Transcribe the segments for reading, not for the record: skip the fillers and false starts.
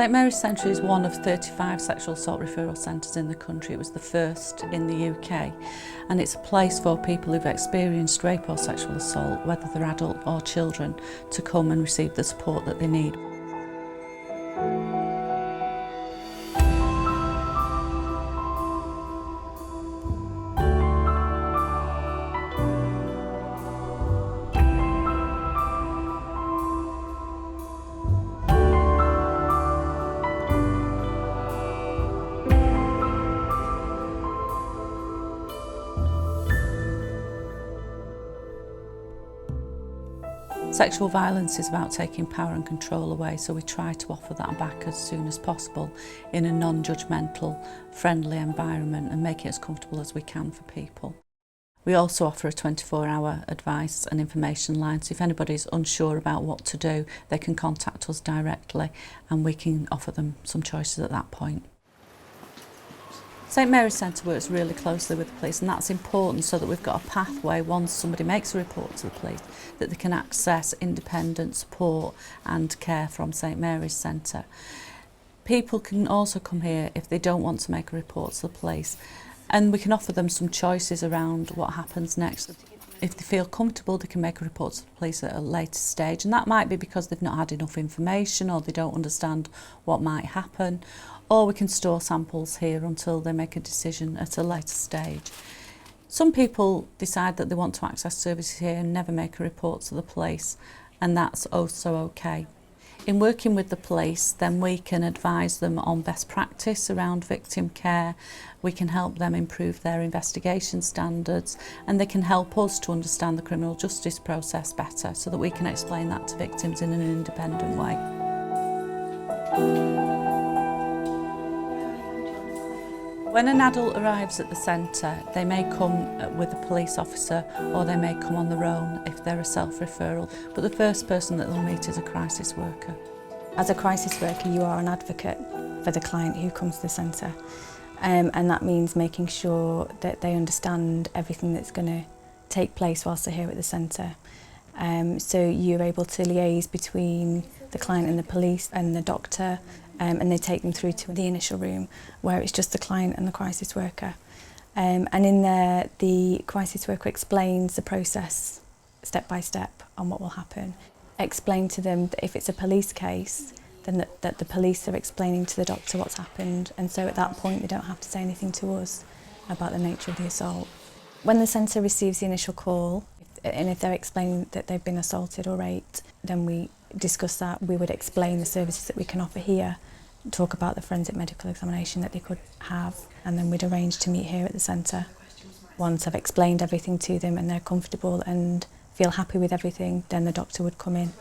St Mary's Centre is one of 35 sexual assault referral centres in the country. It was the first in the UK, and it's a place for people who've experienced rape or sexual assault, whether they're adult or children, to come and receive the support that they need. Sexual violence is about taking power and control away, so we try to offer that back as soon as possible in a non-judgmental, friendly environment and make it as comfortable as we can for people. We also offer a 24-hour advice and information line, so if anybody's unsure about what to do, they can contact us directly and we can offer them some choices at that point. St Mary's Centre works really closely with the police, and that's important so that we've got a pathway once somebody makes a report to the police that they can access independent support and care from St Mary's Centre. People can also come here if they don't want to make a report to the police, and we can offer them some choices around what happens next. If they feel comfortable, they can make a report to the police at a later stage, and that might be because they've not had enough information or they don't understand what might happen, or we can store samples here until they make a decision at a later stage. Some people decide that they want to access services here and never make a report to the police, and that's also okay. In working with the police, then we can advise them on best practice around victim care, we can help them improve their investigation standards, and they can help us to understand the criminal justice process better so that we can explain that to victims in an independent way. When an adult arrives at the centre, they may come with a police officer or they may come on their own if they're a self-referral, but the first person that they'll meet is a crisis worker. As a crisis worker, you are an advocate for the client who comes to the centre, and that means making sure that they understand everything that's going to take place whilst they're here at the centre. So you're able to liaise between the client and the police and the doctor, and they take them through to the initial room where it's just the client and the crisis worker. And in there, the crisis worker explains the process step by step on what will happen. Explain to them that if it's a police case, then that the police are explaining to the doctor what's happened, and so at that point they don't have to say anything to us about the nature of the assault. When the centre receives the initial call, and if they're explaining that they've been assaulted or raped, then we discuss that. We would explain the services that we can offer here, talk about the forensic medical examination that they could have, and then we'd arrange to meet here at the centre. Once I've explained everything to them and they're comfortable and feel happy with everything, then the doctor would come in.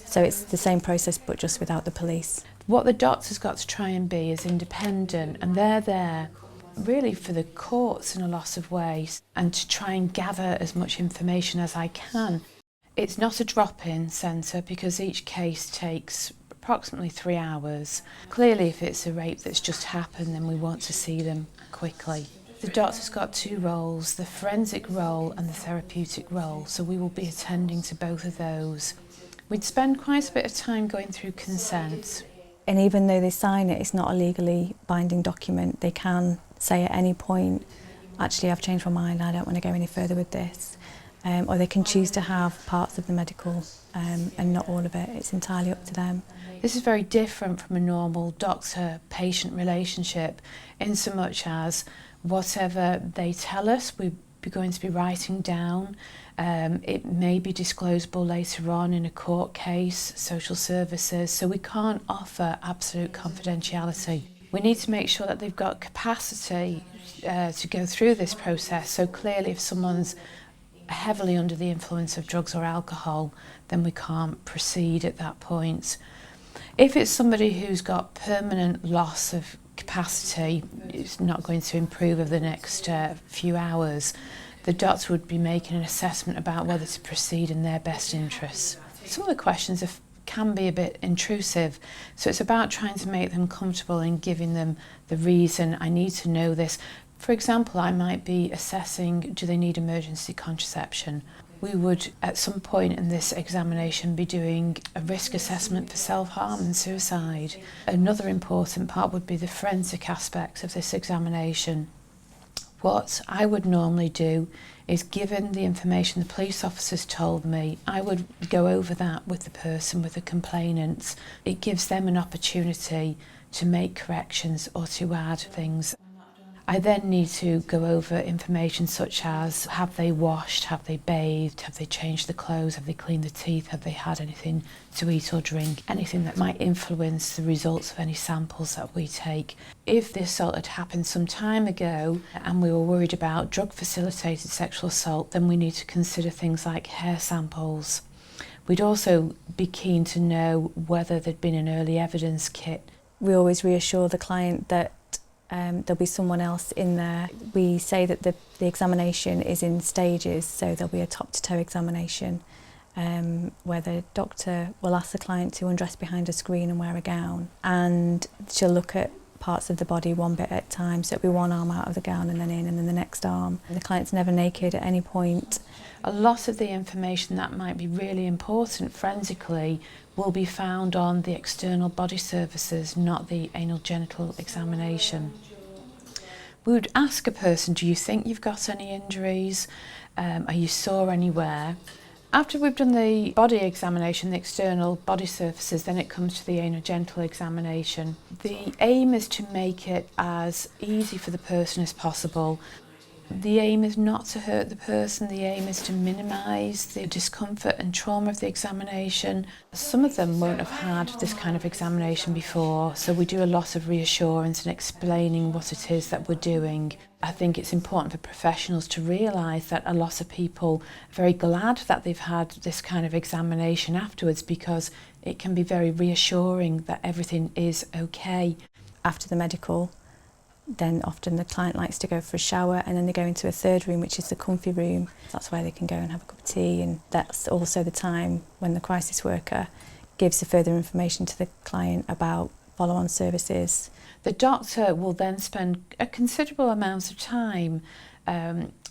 So it's the same process but just without the police. What the doctor's got to try and be is independent, and they're there really for the courts in a lot of ways, and to try and gather as much information as I can. It's not a drop-in centre because each case takes approximately 3 hours. Clearly, if it's a rape that's just happened, then we want to see them quickly. The doctor's got two roles, the forensic role and the therapeutic role, so we will be attending to both of those. We'd spend quite a bit of time going through consent. And even though they sign it, it's not a legally binding document. They can say at any point, actually I've changed my mind, I don't want to go any further with this. Or they can choose to have parts of the medical and not all of it. It's entirely up to them. This is very different from a normal doctor-patient relationship in so much as whatever they tell us, we're going to be writing down. It may be disclosable later on in a court case, social services, so we can't offer absolute confidentiality. We need to make sure that they've got capacity to go through this process. So clearly if someone's heavily under the influence of drugs or alcohol, then we can't proceed at that point. If it's somebody who's got permanent loss of capacity, it's not going to improve over the next few hours, the doctor would be making an assessment about whether to proceed in their best interests. Some of the questions can be a bit intrusive, so it's about trying to make them comfortable and giving them the reason, I need to know this. For example, I might be assessing, do they need emergency contraception? We would at some point in this examination be doing a risk assessment for self-harm and suicide. Another important part would be the forensic aspect of this examination. What I would normally do is, given the information the police officers told me, I would go over that with the person, with the complainant. It gives them an opportunity to make corrections or to add things. I then need to go over information such as, have they washed, have they bathed, have they changed the clothes, have they cleaned the teeth, have they had anything to eat or drink, anything that might influence the results of any samples that we take. If the assault had happened some time ago and we were worried about drug-facilitated sexual assault, then we need to consider things like hair samples. We'd also be keen to know whether there'd been an early evidence kit. We always reassure the client that there'll be someone else in there. We say that the examination is in stages, so there'll be a top-to-toe examination where the doctor will ask the client to undress behind a screen and wear a gown, and she'll look at parts of the body one bit at a time, so it'll be one arm out of the gown and then in, and then the next arm. And the client's never naked at any point. A lot of the information that might be really important forensically will be found on the external body surfaces, not the anal genital examination. We would ask a person, do you think you've got any injuries? Are you sore anywhere? After we've done the body examination, the external body surfaces, then it comes to the anal genital examination. The aim is to make it as easy for the person as possible. The aim is not to hurt the person, the aim is to minimise the discomfort and trauma of the examination. Some of them won't have had this kind of examination before, so we do a lot of reassurance and explaining what it is that we're doing. I think it's important for professionals to realise that a lot of people are very glad that they've had this kind of examination afterwards, because it can be very reassuring that everything is okay. After the medical, then often the client likes to go for a shower, and then they go into a third room, which is the comfy room. That's where they can go and have a cup of tea, and that's also the time when the crisis worker gives the further information to the client about follow-on services. The doctor will then spend a considerable amount of time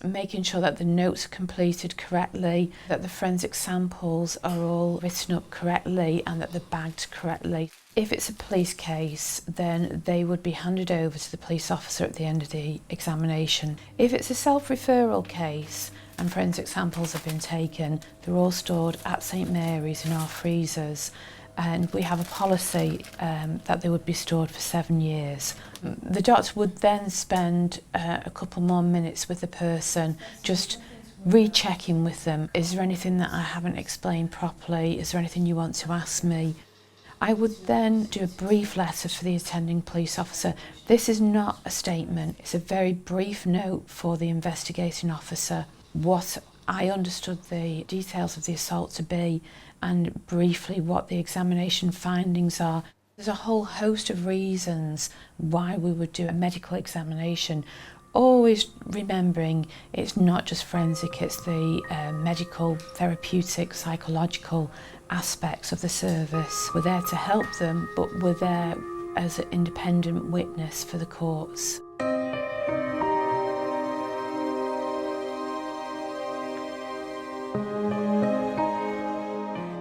making sure that the notes are completed correctly, that the forensic samples are all written up correctly, and that they're bagged correctly. If it's a police case, then they would be handed over to the police officer at the end of the examination. If it's a self-referral case and forensic samples have been taken, they're all stored at St Mary's in our freezers, and we have a policy that they would be stored for 7 years. The doctor would then spend a couple more minutes with the person, just rechecking with them. Is there anything that I haven't explained properly? Is there anything you want to ask me? I would then do a brief letter for the attending police officer. This is not a statement, it's a very brief note for the investigating officer, what I understood the details of the assault to be, and briefly what the examination findings are. There's a whole host of reasons why we would do a medical examination. Always remembering it's not just forensic, it's the medical, therapeutic, psychological aspects of the service. We're there to help them, but we're there as an independent witness for the courts.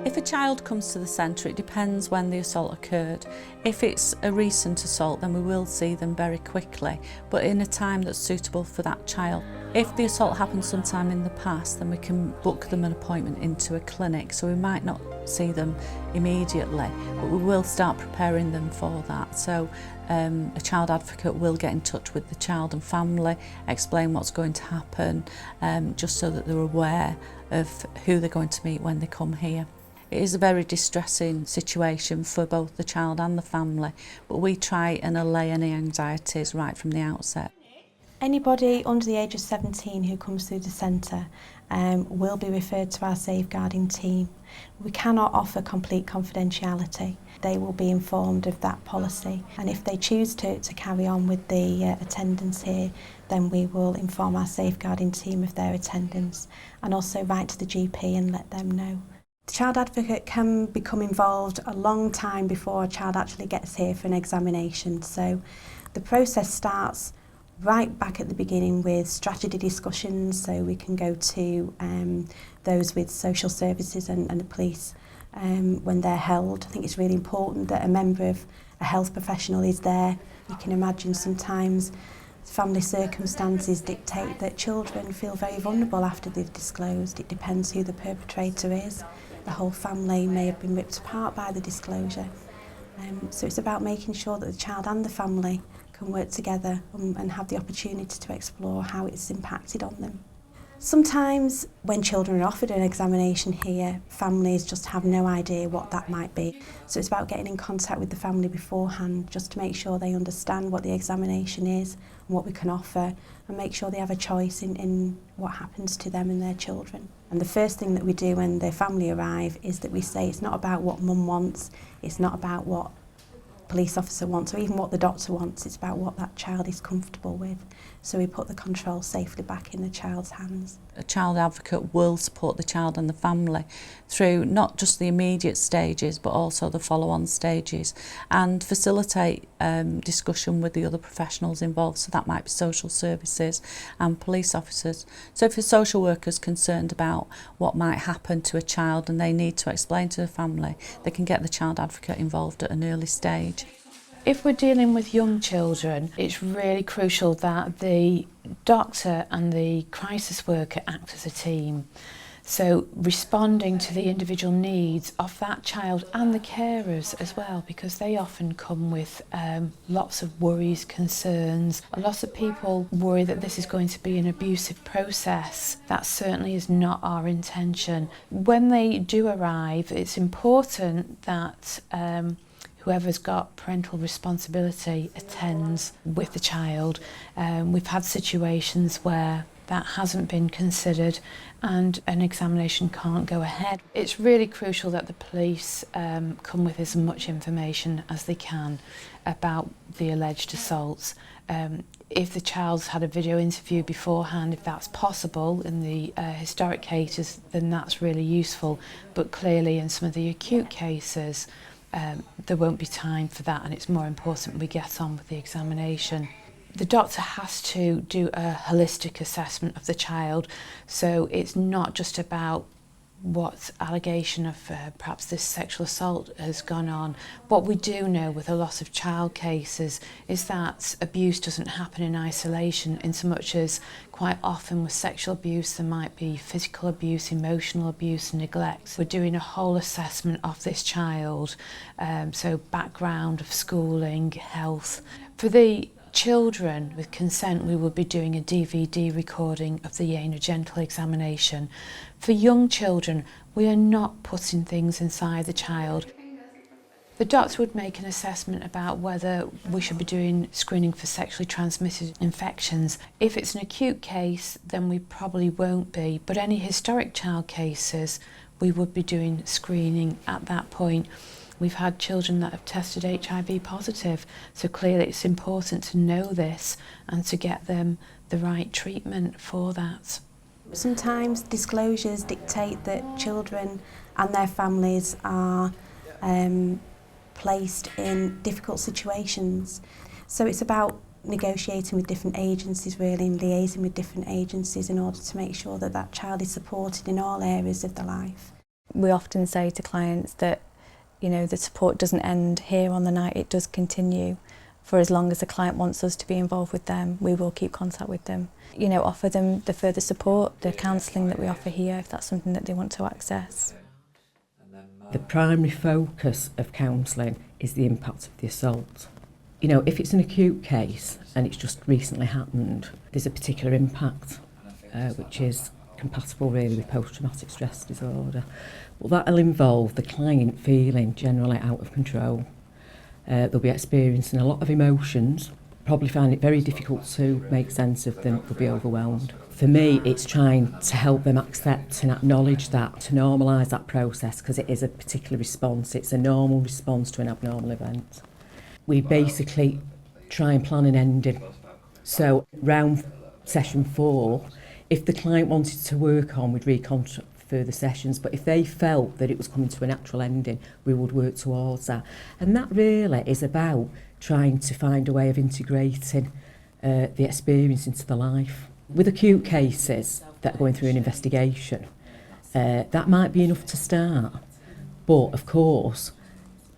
If a child comes to the centre, it depends when the assault occurred. If it's a recent assault, then we will see them very quickly, but in a time that's suitable for that child. If the assault happened sometime in the past, then we can book them an appointment into a clinic, so we might not see them immediately, but we will start preparing them for that. So a child advocate will get in touch with the child and family, explain what's going to happen, just so that they're aware of who they're going to meet when they come here. It is a very distressing situation for both the child and the family, but we try and allay any anxieties right from the outset. Anybody under the age of 17 who comes through the centre will be referred to our safeguarding team. We cannot offer complete confidentiality. They will be informed of that policy, and if they choose to carry on with the attendance here, then we will inform our safeguarding team of their attendance and also write to the GP and let them know. The child advocate can become involved a long time before a child actually gets here for an examination, so the process starts right back at the beginning with strategy discussions, so we can go to those with social services and the police when they're held. I think it's really important that a member of a health professional is there. You can imagine sometimes family circumstances dictate that children feel very vulnerable after they've disclosed. It depends who the perpetrator is. The whole family may have been ripped apart by the disclosure. So it's about making sure that the child and the family can work together and have the opportunity to explore how it's impacted on them. Sometimes when children are offered an examination here, families just have no idea what that might be. So it's about getting in contact with the family beforehand just to make sure they understand what the examination is and what we can offer, and make sure they have a choice in what happens to them and their children. And the first thing that we do when their family arrive is that we say it's not about what mum wants, it's not about what police officer wants or even what the doctor wants, it's about what that child is comfortable with. So we put the control safely back in the child's hands. A child advocate will support the child and the family through not just the immediate stages but also the follow-on stages, and facilitate discussion with the other professionals involved. So that might be social services and police officers. So if a social worker is concerned about what might happen to a child and they need to explain to the family, they can get the child advocate involved at an early stage. If we're dealing with young children, it's really crucial that the doctor and the crisis worker act as a team. So responding to the individual needs of that child and the carers as well, because they often come with lots of worries, concerns. A lot of people worry that this is going to be an abusive process. That certainly is not our intention. When they do arrive, it's important that whoever's got parental responsibility attends with the child. We've had situations where that hasn't been considered and an examination can't go ahead. It's really crucial that the police come with as much information as they can about the alleged assaults. If the child's had a video interview beforehand, if that's possible in the historic cases, then that's really useful. But clearly in some of the acute cases, there won't be time for that, and it's more important we get on with the examination. The doctor has to do a holistic assessment of the child, so it's not just about what allegation of perhaps this sexual assault has gone on. What we do know with a lot of child cases is that abuse doesn't happen in isolation, in so much as quite often with sexual abuse there might be physical abuse, emotional abuse, neglect. We're doing a whole assessment of this child, so background of schooling, health. For the children with consent, we will be doing a DVD recording of the anal genital examination. For young children, we are not putting things inside the child. The doctor would make an assessment about whether we should be doing screening for sexually transmitted infections. If it's an acute case, then we probably won't be, but any historic child cases, we would be doing screening at that point. We've had children that have tested HIV positive, so clearly it's important to know this and to get them the right treatment for that. Sometimes disclosures dictate that children and their families are placed in difficult situations. So it's about negotiating with different agencies really, and liaising with different agencies in order to make sure that that child is supported in all areas of their life. We often say to clients that the support doesn't end here on the night, it does continue. For as long as the client wants us to be involved with them, we will keep contact with them. Offer them the further support, the counselling that we offer here, if that's something that they want to access. The primary focus of counselling is the impact of the assault. If it's an acute case and it's just recently happened, there's a particular impact, which is compatible really with post-traumatic stress disorder. Well, that'll involve the client feeling generally out of control. They'll be experiencing a lot of emotions, probably find it very difficult to make sense of them, they'll be overwhelmed. For me, it's trying to help them accept and acknowledge that, to normalise that process, because it is a particular response, it's a normal response to an abnormal event. We basically try and plan an ending. So round session 4, if the client wanted to work on, we'd recontract further sessions, but if they felt that it was coming to a natural ending, we would work towards that. And that really is about trying to find a way of integrating the experience into the life. With acute cases that are going through an investigation, that might be enough to start, but of course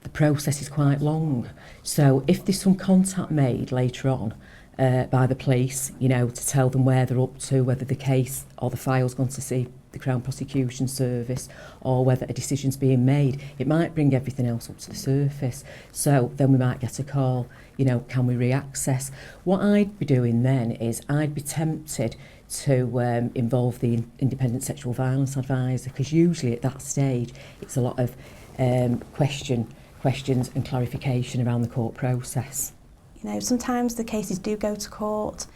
the process is quite long. So if there's some contact made later on by the police, you know, to tell them where they're up to, whether the case or the file's gone to see the Crown Prosecution Service or whether a decision's being made, it might bring everything else up to the surface. So then we might get a call, you know, can we re-access? What I'd be doing then is I'd be tempted to involve the independent sexual violence advisor, because usually at that stage it's a lot of questions and clarification around the court process. You know, sometimes the cases do go to court,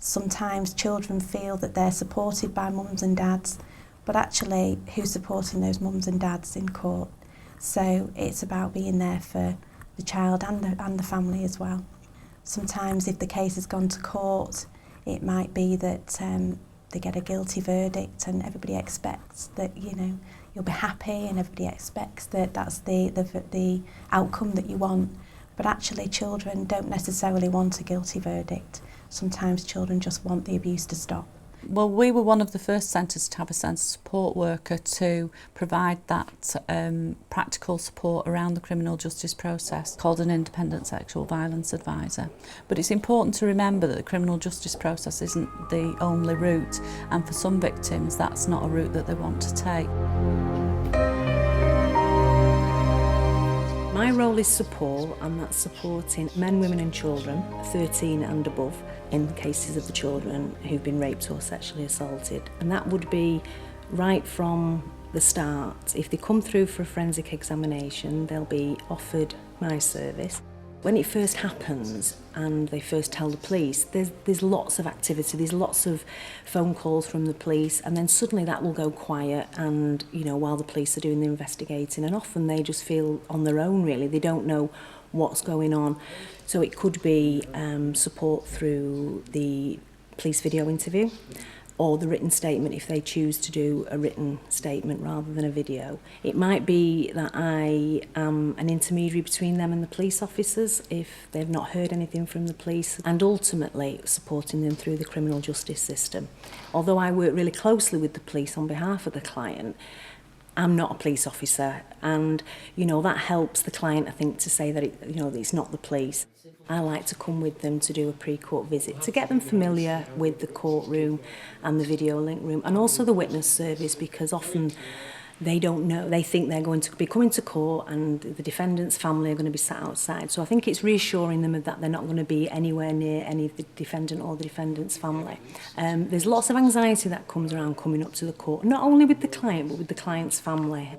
sometimes children feel that they're supported by mums and dads, but actually who's supporting those mums and dads in court? So it's about being there for the child and the family as well. Sometimes if the case has gone to court, it might be that they get a guilty verdict and everybody expects that, you know, you'll be happy and everybody expects that that's the outcome that you want. But actually children don't necessarily want a guilty verdict. Sometimes children just want the abuse to stop. Well, we were one of the first centres to have a centre support worker to provide that practical support around the criminal justice process, called an independent sexual violence advisor. But it's important to remember that the criminal justice process isn't the only route, and for some victims that's not a route that they want to take. My role is support, and that's supporting men, women and children, 13 and above, in cases of the children who've been raped or sexually assaulted. And that would be right from the start. If they come through for a forensic examination, they'll be offered my service. When it first happens and they first tell the police, there's lots of activity, there's lots of phone calls from the police, and then suddenly that will go quiet, and you know, while the police are doing the investigating, and often they just feel on their own really, they don't know what's going on. So it could be support through the police video interview, or the written statement if they choose to do a written statement rather than a video. It might be that I am an intermediary between them and the police officers if they've not heard anything from the police, and ultimately supporting them through the criminal justice system. Although I work really closely with the police on behalf of the client, I'm not a police officer, and you know, that helps the client, I think, to say that it's not the police. I like to come with them to do a pre-court visit to get them familiar with the courtroom and the video link room, and also the witness service, because often they don't know, they think they're going to be coming to court and the defendant's family are going to be sat outside. So I think it's reassuring them that they're not going to be anywhere near any of the defendant or the defendant's family. There's lots of anxiety that comes around coming up to the court, not only with the client but with the client's family.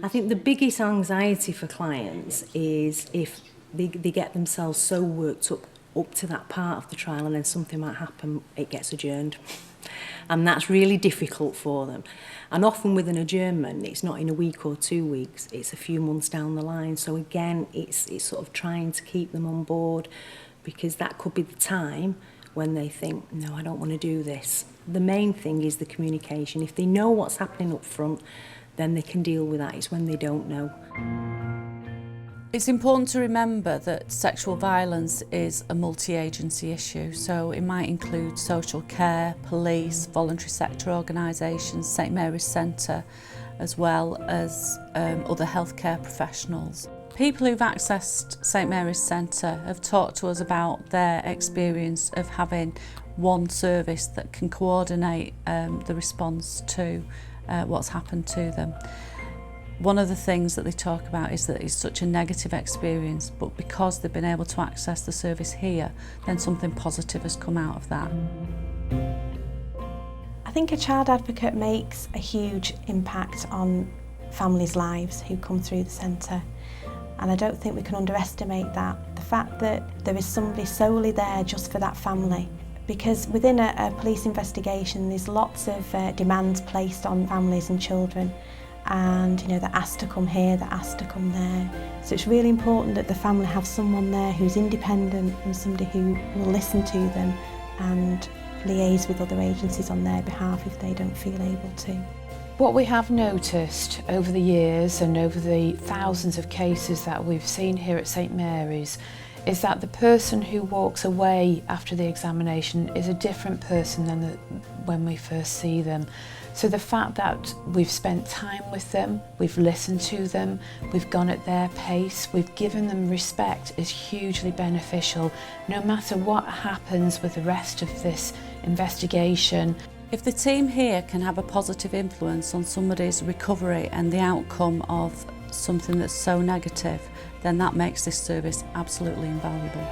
I think the biggest anxiety for clients is if they get themselves so worked up to that part of the trial and then something might happen, it gets adjourned. And that's really difficult for them. And often with an adjournment, it's not in a week or 2 weeks, it's a few months down the line. So again, it's sort of trying to keep them on board, because that could be the time when they think, no, I don't want to do this. The main thing is the communication. If they know what's happening up front, then they can deal with that. It's when they don't know. It's important to remember that sexual violence is a multi-agency issue, so it might include social care, police, voluntary sector organisations, St Mary's Centre, as well as other healthcare professionals. People who've accessed St Mary's Centre have talked to us about their experience of having one service that can coordinate the response to what's happened to them. One of the things that they talk about is that it's such a negative experience, but because they've been able to access the service here, then something positive has come out of that. I think a child advocate makes a huge impact on families' lives who come through the centre, and I don't think we can underestimate that. The fact that there is somebody solely there just for that family, because within a police investigation there's lots of demands placed on families and children, and you know, they're asked to come here, they're asked to come there. So it's really important that the family have someone there who's independent and somebody who will listen to them and liaise with other agencies on their behalf if they don't feel able to. What we have noticed over the years and over the thousands of cases that we've seen here at St Mary's is that the person who walks away after the examination is a different person than when we first see them. So the fact that we've spent time with them, we've listened to them, we've gone at their pace, we've given them respect is hugely beneficial, no matter what happens with the rest of this investigation. If the team here can have a positive influence on somebody's recovery and the outcome of something that's so negative, then that makes this service absolutely invaluable.